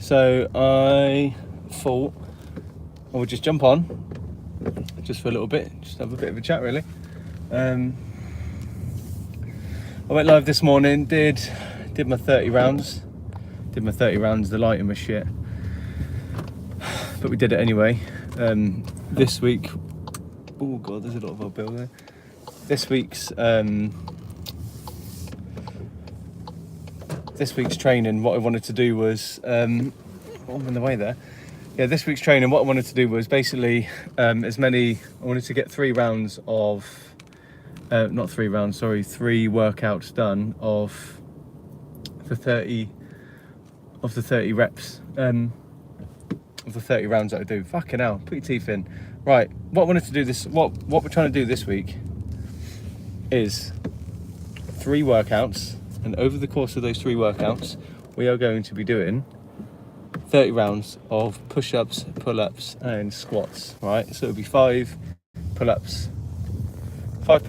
So I thought I would just jump on, just for a little bit, just have a bit of a chat really. I went live this morning, did my 30 rounds. The lighting was shit, but we did it anyway. This week, oh god, there's a lot of old bill there. This week's training, what I wanted to do was, I'm in the way there. Yeah, this week's training, what I wanted to do was basically I wanted to get 3 rounds of, not 3 rounds, sorry, 3 workouts done of the 30 reps, of the 30 rounds that I do. Fucking hell, put your teeth in. Right, what I wanted to do what we're trying to do this week is 3 workouts, and over the course of those 3 workouts, we are going to be doing 30 rounds of push-ups, pull-ups, and squats, right? So it'll be 5 pull-ups, 10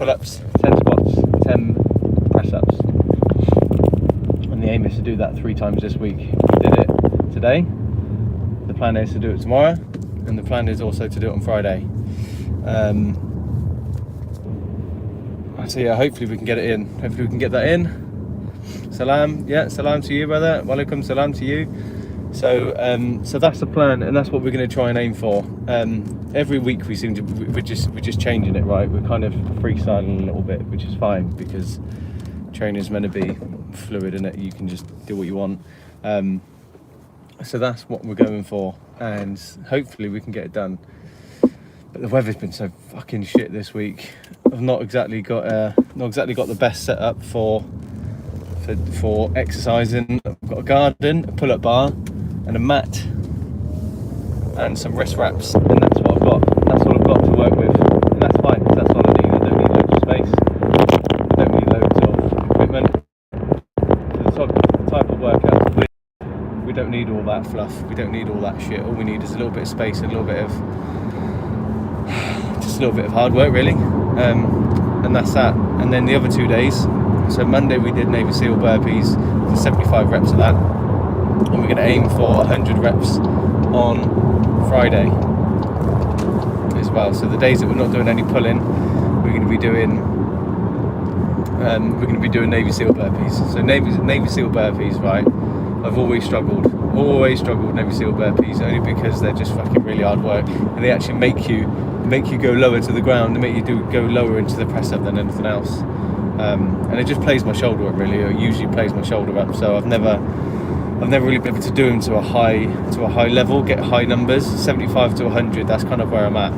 squats, 10 press-ups. And the aim is to do that 3 times this week. We did it today. The plan is to do it tomorrow, and the plan is also to do it on Friday. So yeah, hopefully we can get it in. Hopefully we can get that in. Salam, yeah, salam to you, brother. Walaikum salam to you. So that's the plan, and that's what we're going to try and aim for. Every week we're just changing it, right? We're kind of freestyling a little bit, which is fine because training's meant to be fluid, and you can just do what you want. So that's what we're going for, and hopefully we can get it done. But the weather's been so fucking shit this week. I've not exactly got the best setup for exercising. I've got a garden, a pull-up bar, and a mat, and some wrist wraps, and that's what I've got. That's all I've got to work with, and that's fine. That's all I need. I don't need loads of space. I don't need loads of equipment. For the type of workouts we don't need all that fluff. We don't need all that shit. All we need is a little bit of space, a little bit of hard work, really, and that's that. And then the other 2 days. So Monday we did Navy SEAL burpees for 75 reps of that, and we're going to aim for 100 reps on Friday as well. So the days that we're not doing any pulling, we're going to be doing Navy SEAL burpees. So Navy SEAL burpees, right? I've always struggled Navy SEAL burpees, only because they're just fucking really hard work, and they actually make you go lower to the ground. They make you go lower into the press up than anything else. And it just plays my shoulder up, really. It usually plays my shoulder up, so I've never really been able to do them to a high level, get high numbers. 75 to 100, that's kind of where I'm at.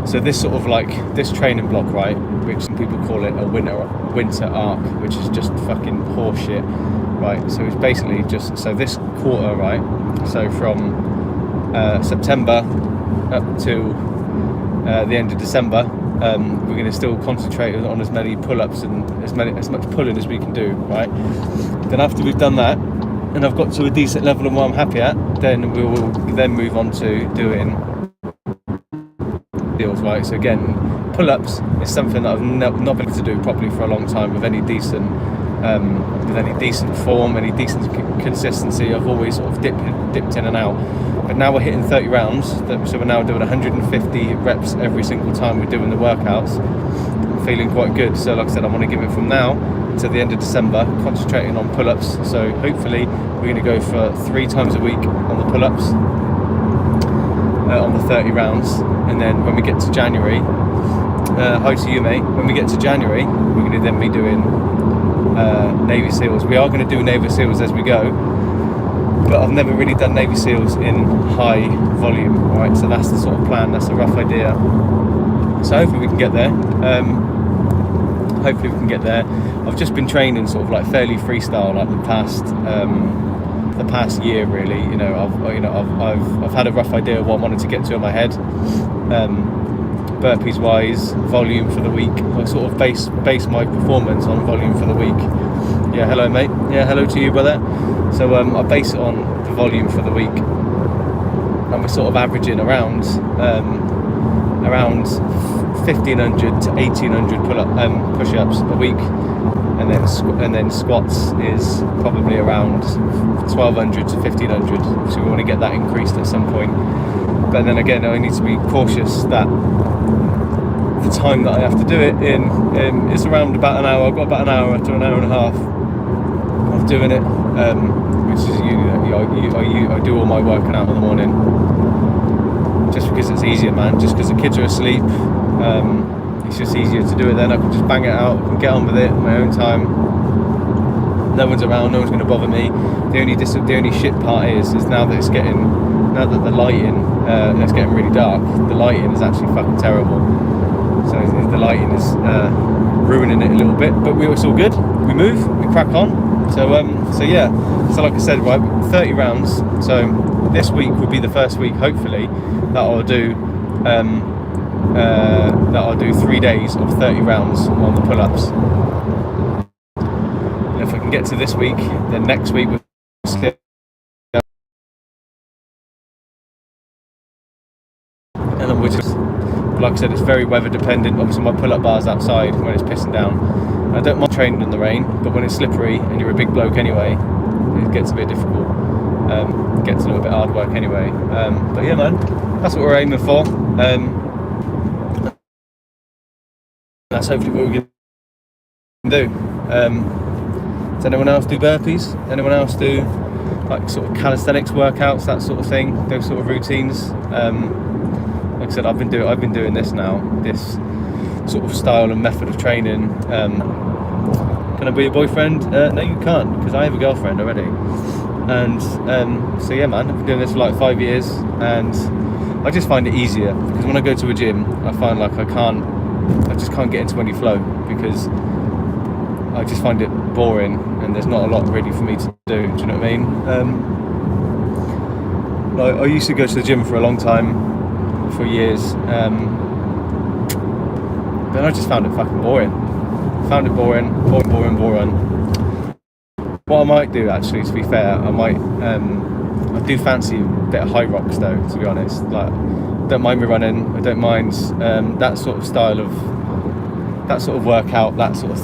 So this sort of like this training block, right, which some people call it a winter arc, which is just fucking horseshit, right? So it's basically just, so this quarter, right, so from September up to the end of December, we're going to still concentrate on as many pull-ups and as much pulling as we can do, right? Then after we've done that, and I've got to a decent level and what I'm happy at, then we will then move on to doing deals, right? So again, pull-ups is something that I've not been able to do properly for a long time with any decent form, any decent consistency. I've always sort of dipped in and out. But now we're hitting 30 rounds, so we're now doing 150 reps every single time we're doing the workouts. I'm feeling quite good. So like I said, I want to give it from now to the end of December, concentrating on pull-ups. So hopefully we're going to go for 3 times a week on the pull-ups, on the 30 rounds. And then when we get to January, hi to you, mate. When we get to January, we're going to then be doing Navy SEALs. We are going to do Navy SEALs as we go, but I've never really done Navy SEALs in high volume, right? So that's the sort of plan, that's a rough idea. So hopefully we can get there. I've just been training sort of like fairly freestyle, like the past year, really. I've had a rough idea of what I wanted to get to in my head. Burpees wise, volume for the week. I sort of base my performance on volume for the week. Yeah, hello mate. Yeah, hello to you, brother. So I base it on the volume for the week, and we're sort of averaging around around 1,500 to 1,800 push-ups a week, and then squats is probably around 1,200 to 1,500. So we want to get that increased at some point. But then again, I need to be cautious that the time that I have to do it in is around about an hour. I've got about an hour to an hour and a half of doing it, which is I do all my working out in the morning just because it's easier, man. Just because the kids are asleep, it's just easier to do it then. I can just bang it out and get on with it in my own time. No one's around, no one's going to bother me. The only shit part is now that the lighting, it's getting really dark, the lighting is actually fucking terrible. So the lighting is ruining it a little bit, but it's all good. We move, we crack on. So yeah. So like I said, right, 30 rounds. So this week will be the first week, hopefully, that I'll do 3 days of 30 rounds on the pull-ups. And if I can get to this week, then next week we'll skip. And then we'll just, like I said, it's very weather dependent. Obviously my pull-up bar's outside when it's pissing down. I don't mind training in the rain, but when it's slippery and you're a big bloke anyway, it gets a bit difficult. It gets a little bit hard work anyway. But yeah, man, that's what we're aiming for. That's hopefully what we can do. Does anyone else do burpees? Anyone else do like sort of calisthenics workouts, that sort of thing, those sort of routines? Like I said, I've been doing this now, this sort of style and method of training. Can I be your boyfriend? No, you can't, because I have a girlfriend already. And so yeah, man, I've been doing this for like 5 years, and I just find it easier because when I go to a gym, I find like I just can't get into any flow because I just find it boring and there's not a lot really for me to do. Do you know what I mean? I used to go to the gym for a long time, for years. Then I just found it fucking boring. Boring. What I might do, actually, to be fair, I do fancy a bit of high rocks though, to be honest. Like, don't mind me running, I don't mind that sort of style of, that sort of workout, that sort of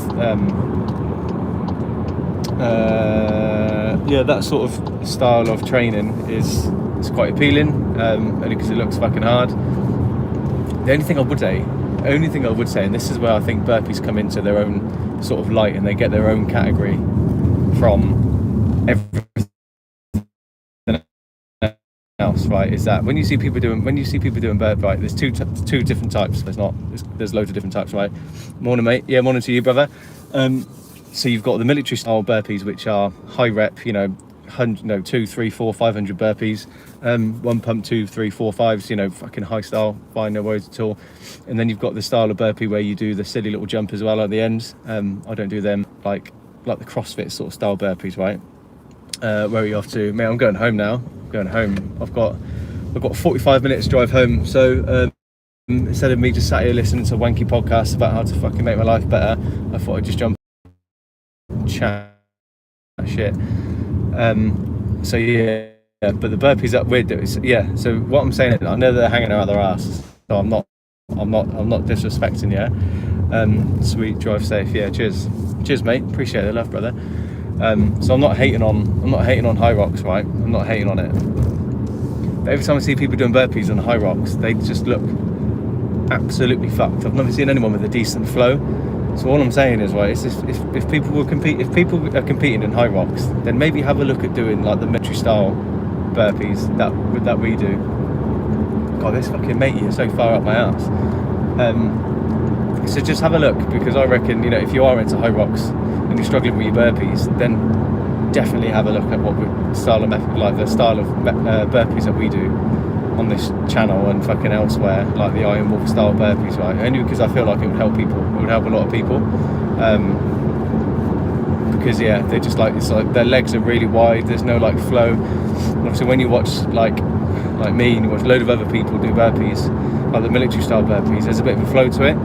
that sort of style of training is quite appealing, only because it looks fucking hard. The only thing I would say, and this is where I think burpees come into their own sort of light and they get their own category from everything else, right, is that when you see people doing burpees, right, there's two different types. There's loads of different types, right? Morning, mate. Yeah, morning to you, brother. So you've got the military style burpees, which are high rep, 100, 2, 3, 4, 500 burpees, 1 pump, 2, 3, 4, 5s, fucking high style, fine, no worries at all. And then you've got the style of burpee where you do the silly little jump as well at the end. I don't do them, like the CrossFit sort of style burpees, right? Where are you off to? Mate, I'm going home now. I've got 45 minutes drive home, so instead of me just sat here listening to wanky podcasts about how to fucking make my life better, I thought I'd just jump and chat shit. So yeah, but the burpees that we're doing, so what I'm saying is, I know they're hanging out of their asses, so I'm not disrespecting you. Sweet, drive safe. Yeah, cheers mate, appreciate it, love, brother. So I'm not hating on high rocks, right? I'm not hating on it. But every time I see people doing burpees on high rocks, they just look absolutely fucked. I've never seen anyone with a decent flow. So all I'm saying is, right, if people are competing in high rocks, then maybe have a look at doing like the military style burpees that we do. God, this fucking matey is so far up my ass. So just have a look, because I reckon, if you are into high rocks and you're struggling with your burpees, then definitely have a look at the style of burpees that we do on this channel and fucking elsewhere, like the Iron Wolf style burpees, right? Only because I feel like it would help people. It would help a lot of people. Because they're just it's like their legs are really wide. There's no like flow. And obviously, when you watch like me and you watch a load of other people do burpees, like the military style burpees, there's a bit of a flow to it.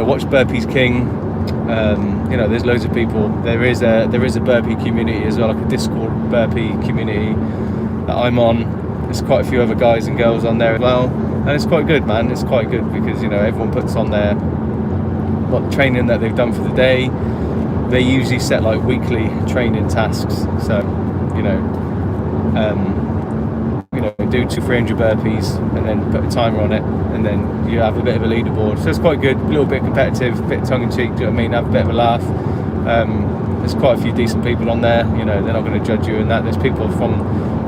Watch Burpees King. There's loads of people. There is a burpee community as well, like a Discord burpee community that I'm on. There's quite a few other guys and girls on there as well. and it's quite good, man. It's quite good because, you know, everyone puts on their what training that they've done for the day. They usually set like weekly training tasks, so you know, do 200-300 burpees and then put a timer on it, and then you have a bit of a leaderboard. So it's quite good, a little bit competitive, a bit tongue-in-cheek, do you know what I mean? Have a bit of a laugh. There's quite a few decent people on there, you know, they're not going to judge you and that. There's people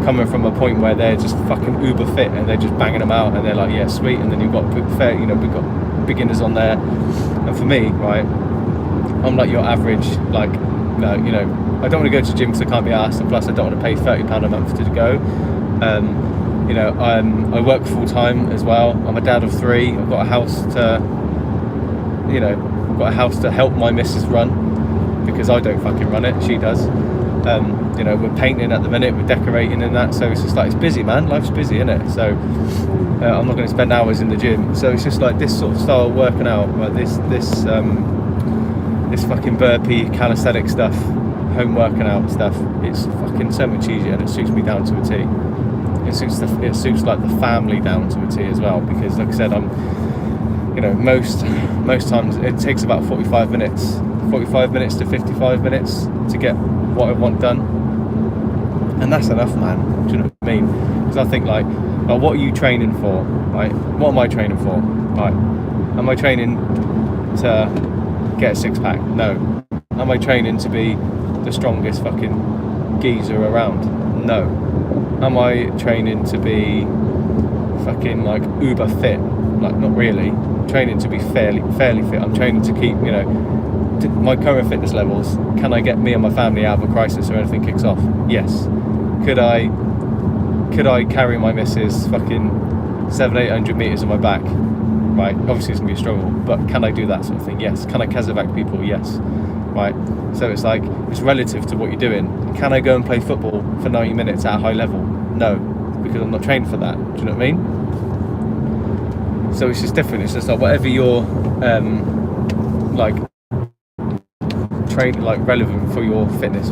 coming from a point where they're just fucking uber fit and they're just banging them out and they're like, yeah, sweet. And then you've got fair, you know, we've got beginners on there. And for me, right, I'm like your average, like, no, you know, I don't want to go to the gym because I can't be arsed, and plus I don't want to pay £30 a month to go. You know, I work full time as well. I'm a dad of 3. I've got a house to, you know, I've got a house to help my missus run because I don't fucking run it. She does. You know, we're painting at the minute, we're decorating and that. So it's just like, it's busy, man. Life's busy, innit? So I'm not going to spend hours in the gym. So it's just like this sort of style of working out, like this fucking burpee calisthenic stuff, home working out stuff. It's fucking so much easier and it suits me down to a T. It suits like the family down to a T as well, because like I said, I'm, you know, most times it takes about 45 minutes to 55 minutes to get what I want done, and that's enough, man. Do you know what I mean? Because I think like, what are you training for? Right? What am I training for? Right? Am I training to get a 6-pack? No. Am I training to be the strongest fucking geezer around? No. Am I training to be fucking like uber fit? Like, not really. I'm training to be fairly fit. I'm training to keep, you know, my current fitness levels. Can I get me and my family out of a crisis or anything kicks off? Yes. Could I carry my missus fucking 700-800 meters on my back? Right, obviously it's gonna be a struggle, but can I do that sort of thing? Yes. Can I Kazovac people? Yes. Right, so it's like, it's relative to what you're doing. Can I go and play football for 90 minutes at a high level? No, because I'm not trained for that. Do you know what I mean? So it's just different. It's just like whatever you're like trained, like relevant for your fitness.